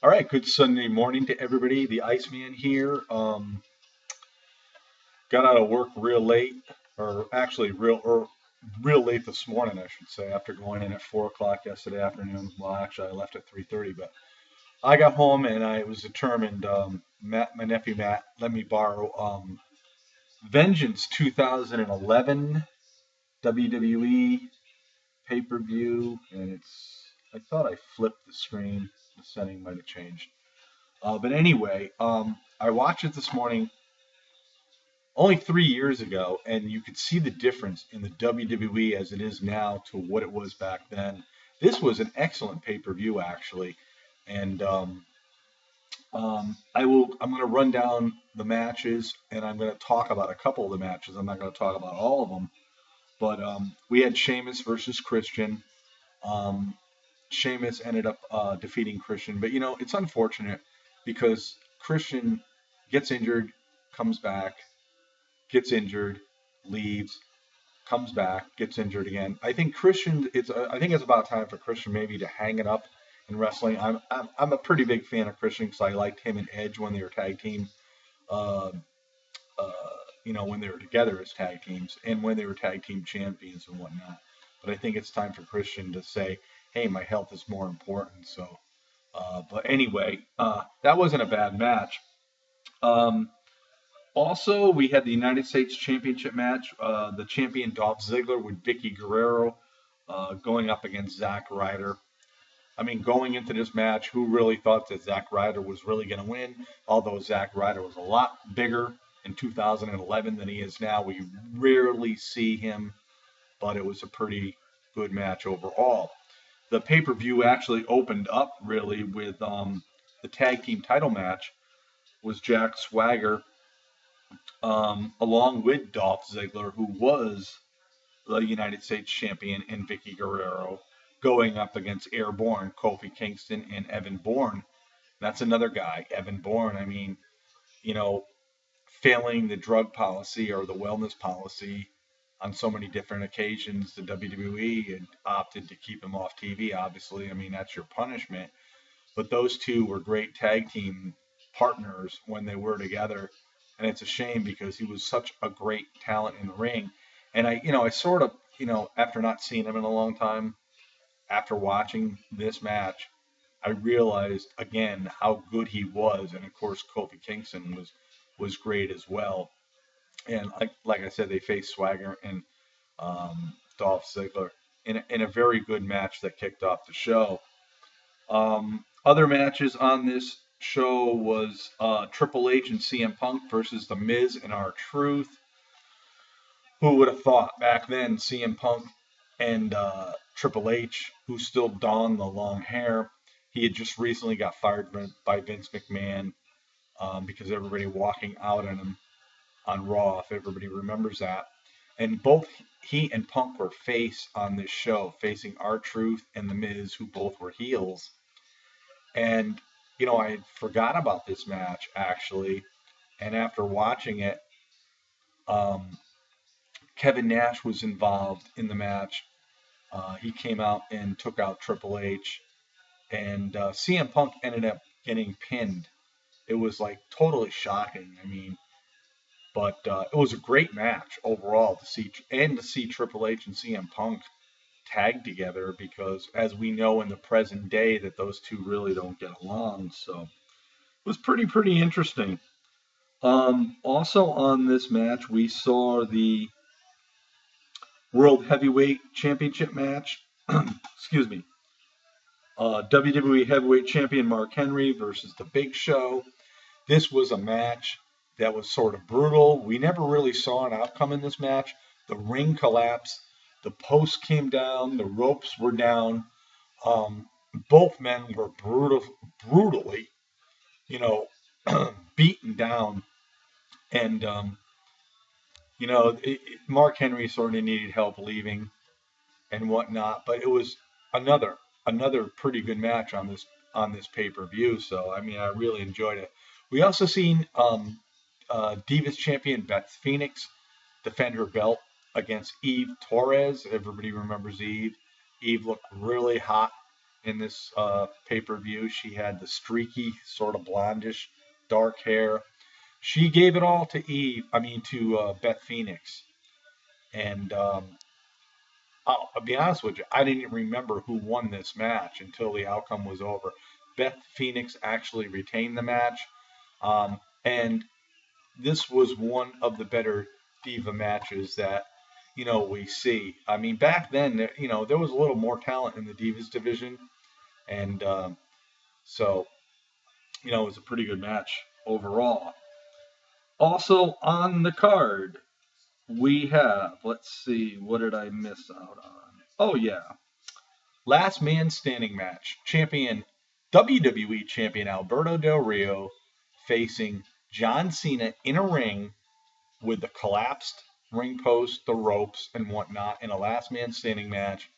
All right, good Sunday morning to everybody. The Iceman here. Got out of work real late, or actually real late this morning, I should say, after going in at 4 o'clock yesterday afternoon. Well, actually, I left at 3:30, but I got home and I was determined. My nephew Matt let me borrow Vengeance 2011 WWE pay-per-view, and I thought I flipped the screen. The setting might have changed. But anyway, I watched it this morning only 3 years ago, and you could see the difference in the WWE as it is now to what it was back then. This was an excellent pay-per-view, actually, and I'm going to run down the matches, and I'm going to talk about a couple of the matches. I'm not going to talk about all of them, but we had Sheamus versus Christian. Um, Sheamus ended up defeating Christian, but it's unfortunate because Christian gets injured, comes back, gets injured, leaves, comes back, gets injured again. I think Christian. I think it's about time for Christian maybe to hang it up in wrestling. I'm a pretty big fan of Christian because I liked him and Edge when they were tag team. Uh, uh, when they were together as tag teams and when they were tag team champions and whatnot. But I think it's time for Christian to say, "Hey, my health is more important." So, but anyway, that wasn't a bad match. Um, Also, we had the United States Championship match. The champion Dolph Ziggler with Vicky Guerrero going up against Zack Ryder. I mean, going into this match, who really thought that Zack Ryder was really going to win? Although Zack Ryder was a lot bigger in 2011 than he is now. We rarely see him, but it was a pretty good match overall. The pay per view actually opened up really with the tag team title match was Jack Swagger along with Dolph Ziggler, who was the United States champion, and Vicky Guerrero, going up against Airborne, Kofi Kingston, and Evan Bourne. That's another guy, Evan Bourne. I mean, you know, failing the drug policy or the wellness policy on so many different occasions, the WWE had opted to keep him off TV, obviously. I mean, that's your punishment. But those two were great tag team partners when they were together. And it's a shame because he was such a great talent in the ring. And I sort of, after not seeing him in a long time, after watching this match, I realized again how good he was. And of course, Kofi Kingston was great as well. And like I said, they faced Swagger and Dolph Ziggler in a very good match that kicked off the show. Other matches on this show was Triple H and CM Punk versus The Miz and R-Truth. Who would have thought back then CM Punk and Triple H, who still donned the long hair, he had just recently got fired by Vince McMahon because everybody walking out on him on Raw, if everybody remembers that. And both he and Punk were face on this show, facing R-Truth and The Miz, who both were heels. And, I forgot about this match actually. And after watching it, um, Kevin Nash was involved in the match. He came out and took out Triple H. And CM Punk ended up getting pinned. It was like totally shocking. I mean, but it was a great match overall to see Triple H and CM Punk tag together because as we know in the present day that those two really don't get along. So it was pretty interesting. Also on this match, we saw the World Heavyweight Championship match. Excuse me. WWE Heavyweight Champion Mark Henry versus The Big Show. This was a match that was sort of brutal. We never really saw an outcome in this match. The ring collapsed. The posts came down. The ropes were down. Um, both men were brutally, you know, beaten down. And Mark Henry sort of needed help leaving and whatnot. But it was another pretty good match on this pay per view. So I mean, I really enjoyed it. We also seen Divas champion Beth Phoenix defend her belt against Eve Torres. Everybody remembers Eve. Eve looked really hot in this pay-per-view. She had the streaky, sort of blondish, dark hair. She gave it all to Beth Phoenix. And I'll be honest with you, I didn't remember who won this match until the outcome was over. Beth Phoenix actually retained the match. And this was one of the better diva matches that we see. I mean, back then, there was a little more talent in the divas division, and so it was a pretty good match overall. Also on the card, we have, let's see, what did I miss out on? Oh yeah, last man standing match. WWE champion Alberto Del Rio facing John Cena in a ring with the collapsed ring post, the ropes, and whatnot in a last man standing match.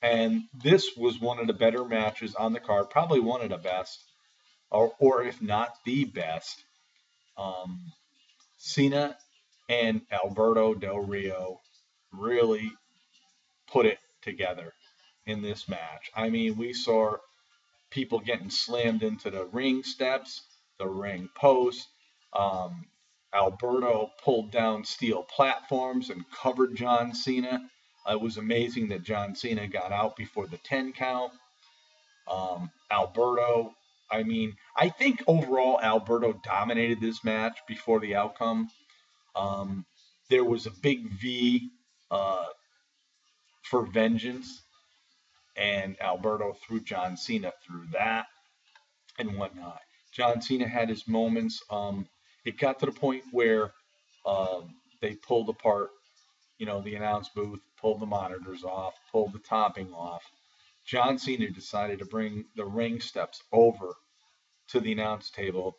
And this was one of the better matches on the card, probably one of the best, or if not the best. Cena and Alberto Del Rio really put it together in this match. I mean, we saw people getting slammed into the ring steps, the ring post. Alberto pulled down steel platforms and covered John Cena. It was amazing that John Cena got out before the 10 count. Alberto, I think overall Alberto dominated this match before the outcome. There was a big V for Vengeance, and Alberto threw John Cena through that and whatnot. John Cena had his moments. It got to the point where they pulled apart, the announce booth, pulled the monitors off, pulled the topping off. John Cena decided to bring the ring steps over to the announce table.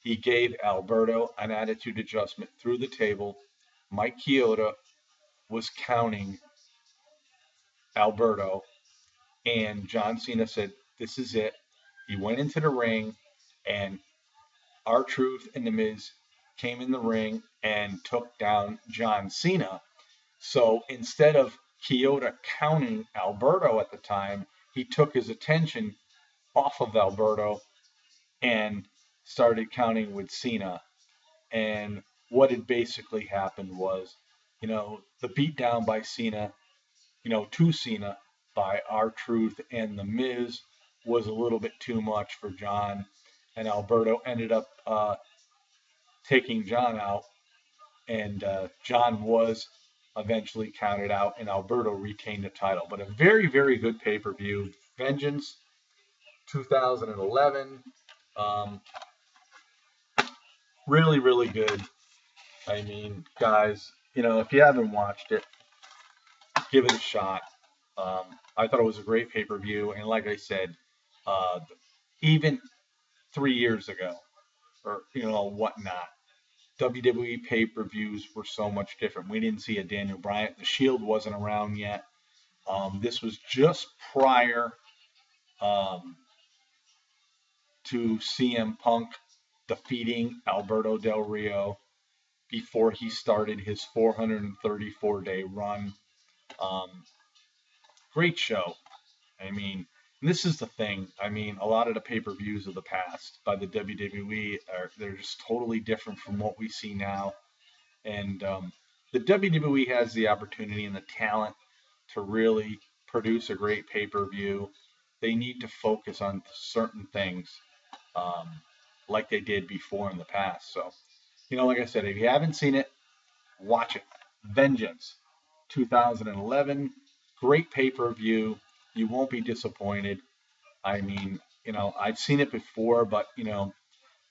He gave Alberto an attitude adjustment through the table. Mike Chioda was counting Alberto, and John Cena said, "This is it." He went into the ring, and R-Truth and The Miz came in the ring and took down John Cena. So instead of Chioda counting Alberto at the time, he took his attention off of Alberto and started counting with Cena. And what had basically happened was, the beatdown by Cena, to Cena by R-Truth and The Miz was a little bit too much for John. And Alberto ended up taking John out. And John was eventually counted out, and Alberto retained the title. But a very, very good pay-per-view. Vengeance 2011. Really, really good. I mean, guys, if you haven't watched it, give it a shot. I thought it was a great pay-per-view, and like I said, even 3 years ago, or whatnot, WWE pay-per-views were so much different. We didn't see a Daniel Bryan. The Shield wasn't around yet. This was just prior to CM Punk defeating Alberto Del Rio before he started his 434-day run. Great show. I mean, this is the thing. I mean, a lot of the pay-per-views of the past by the WWE they're just totally different from what we see now. And the WWE has the opportunity and the talent to really produce a great pay-per-view. They need to focus on certain things like they did before in the past. So, like I said, if you haven't seen it, watch it. Vengeance 2011. Great pay-per-view. You won't be disappointed. I mean, I've seen it before, but,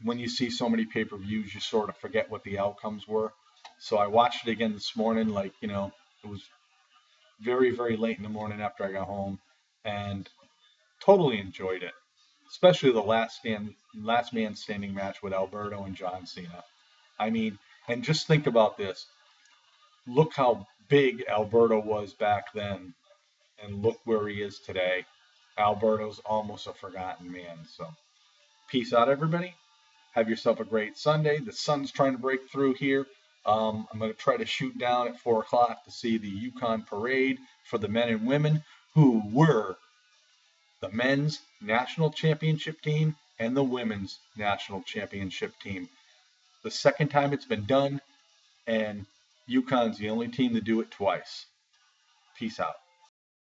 when you see so many pay-per-views, you sort of forget what the outcomes were. So I watched it again this morning, it was very, very late in the morning after I got home, and totally enjoyed it, especially the last man standing match with Alberto and John Cena. I mean, and just think about this. Look how big Alberto was back then, and look where he is today. Alberto's almost a forgotten man. So, peace out, everybody. Have yourself a great Sunday. The sun's trying to break through here. I'm going to try to shoot down at 4 o'clock to see the Yukon Parade for the men and women who were the men's national championship team and the women's national championship team. The second time it's been done, and UConn's the only team to do it twice. Peace out.